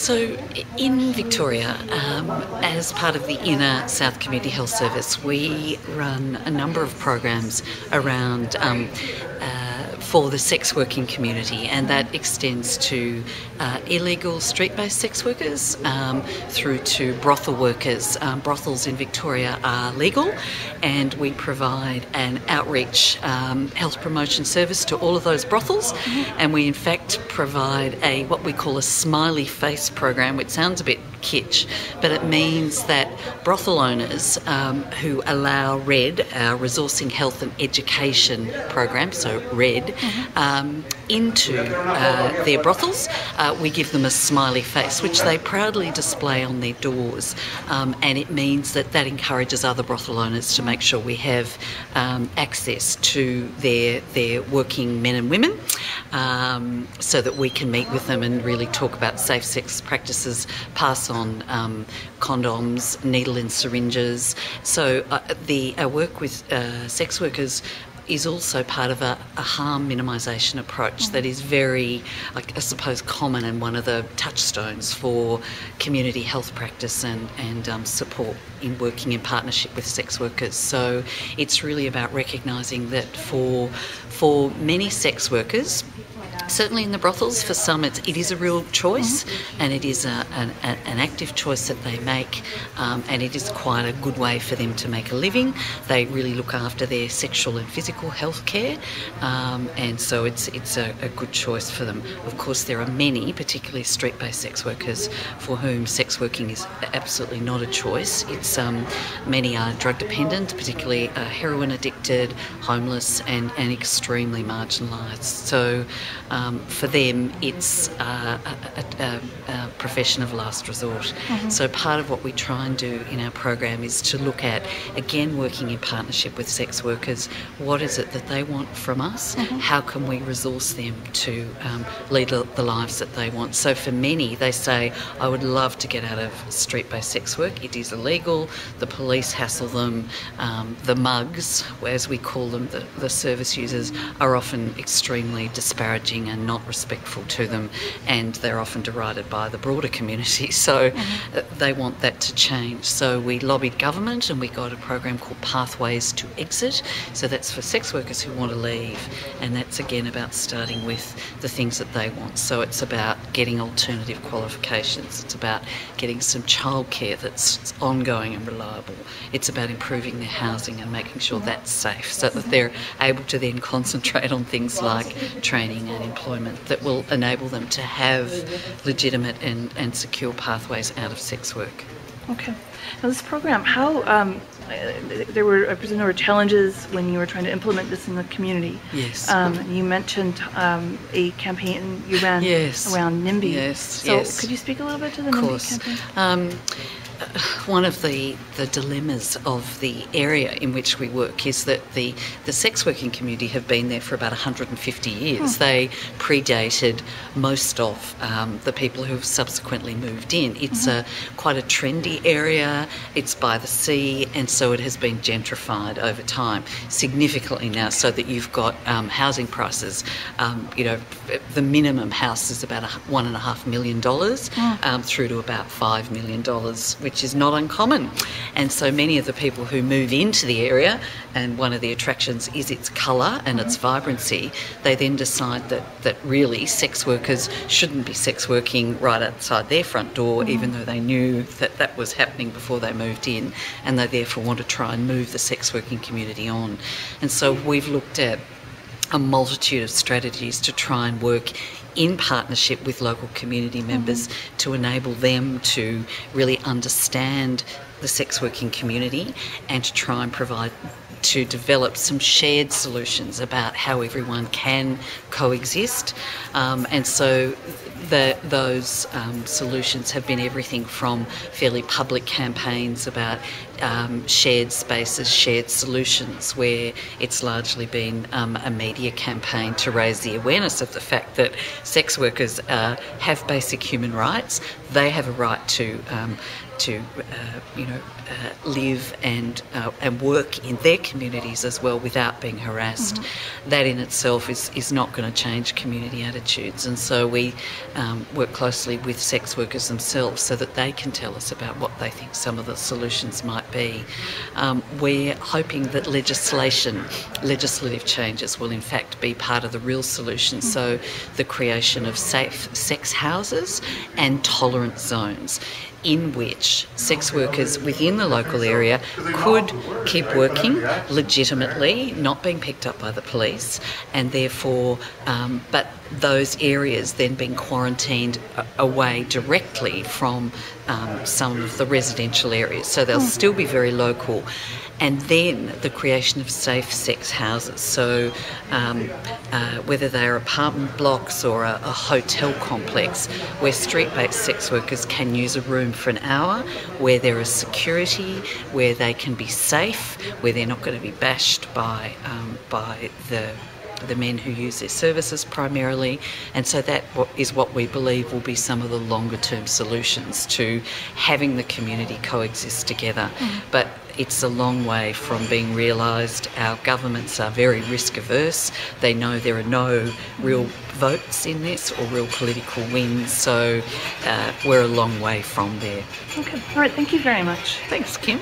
So in Victoria, as part of the Inner South Community Health Service, we run a number of programs around for the sex working community, and that extends to illegal street-based sex workers through to brothel workers. Brothels in Victoria are legal, and we provide an outreach health promotion service to all of those brothels, and we in fact provide what we call a smiley face program, which sounds a bit kitsch, but it means that brothel owners who allow RED, our Resourcing Health and Education program, so RED, into their brothels, we give them a smiley face, which they proudly display on their doors, and it means that encourages other brothel owners to make sure we have access to their working men and women, so that we can meet with them and really talk about safe sex practices, pass on condoms, needle and syringes. So our work with sex workers is also part of a harm minimisation approach that is very, I suppose, common and one of the touchstones for community health practice and support in working in partnership with sex workers. So it's really about recognising that for many sex workers, certainly in the brothels, for some it is a real choice, and it is an active choice that they make, and it is quite a good way for them to make a living. They really look after their sexual and physical health care, and so it's a good choice for them. Of course, there are many, particularly street-based sex workers, for whom sex working is absolutely not a choice. Many are drug dependent, particularly heroin addicted, homeless, and extremely marginalised. So for them, it's a profession of last resort. So part of what we try and do in our program is to look at, again, working in partnership with sex workers, what is it that they want from us? How can we resource them to lead the lives that they want? So for many, they say, I would love to get out of street-based sex work. It is illegal. The police hassle them. The mugs, as we call them, the service users, are often extremely disparaging and not respectful to them, and they're often derided by the broader community. So they want that to change. So we lobbied government, and we got a program called Pathways to Exit. So that's for sex workers who want to leave, and that's again about starting with the things that they want. So it's about getting alternative qualifications. It's about getting some childcare that's ongoing and reliable. It's about improving their housing and making sure that's safe, so that they're able to then concentrate on things like training and employment that will enable them to have legitimate and secure pathways out of sex work. Okay. Now this program, how I presume there were challenges when you were trying to implement this in the community. Yes. You mentioned a campaign you ran around NIMBY. Yes. So could you speak a little bit to the NIMBY campaign? One of the dilemmas of the area in which we work is that the sex working community have been there for about 150 years. They predated most of the people who have subsequently moved in. It's quite a trendy area. It's by the sea, and so it has been gentrified over time significantly now, so that you've got housing prices. The minimum house is about $1.5 million through to about $5 million, which is not uncommon. And so many of the people who move into the area, and one of the attractions is its colour and its vibrancy, they then decide that really sex workers shouldn't be sex working right outside their front door, even though they knew that was happening before they moved in, and they therefore want to try and move the sex working community on. And so we've looked at a multitude of strategies to try and work in partnership with local community members to enable them to really understand the sex working community, and to try and to develop some shared solutions about how everyone can coexist. And so those solutions have been everything from fairly public campaigns about shared spaces, shared solutions, where it's largely been a media campaign to raise the awareness of the fact that sex workers have basic human rights. They have a right to live and work in their communities as well without being harassed. That in itself is not going to change community attitudes, and so we work closely with sex workers themselves so that they can tell us about what they think some of the solutions might be. We're hoping that legislative changes will in fact be part of the real solution, so the creation of safe sex houses and tolerance zones in which sex workers within the local area could keep working legitimately, not being picked up by the police, and therefore, but those areas then being quarantined away directly from some of the residential areas. So they'll still be very local. And then the creation of safe sex houses, so whether they're apartment blocks or a hotel complex where street-based sex workers can use a room for an hour, where there is security, where they can be safe, where they're not going to be bashed by the men who use their services primarily. And so that is what we believe will be some of the longer term solutions to having the community coexist together. But it's a long way from being realised. Our governments are very risk averse. They know there are no real votes in this or real political wins, so we're a long way from there. Okay, all right, thank you very much. Thanks, Kim.